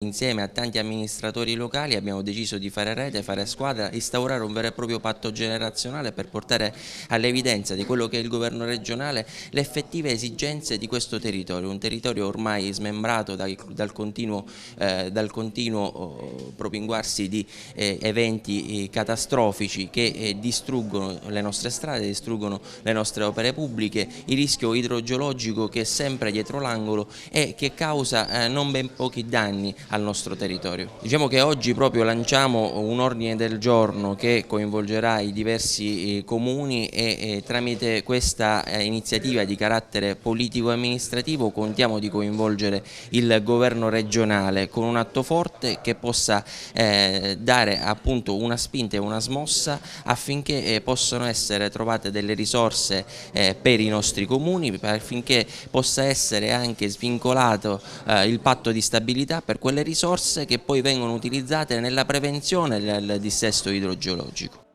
Insieme a tanti amministratori locali abbiamo deciso di fare rete, fare squadra, instaurare un vero e proprio patto generazionale per portare all'evidenza di quello che è il governo regionale le effettive esigenze di questo territorio, un territorio ormai smembrato dal continuo propinguarsi di eventi catastrofici che distruggono le nostre strade, distruggono le nostre opere pubbliche, il rischio idrogeologico che è sempre dietro l'angolo e che causa non ben pochi danni al nostro territorio. Diciamo che oggi proprio lanciamo un ordine del giorno che coinvolgerà i diversi comuni e tramite questa iniziativa di carattere politico-amministrativo contiamo di coinvolgere il governo regionale con un atto forte che possa dare appunto una spinta e una smossa affinché possano essere trovate delle risorse per i nostri comuni, affinché possa essere anche svincolato il patto di stabilità per quelle risorse che poi vengono utilizzate nella prevenzione del dissesto idrogeologico.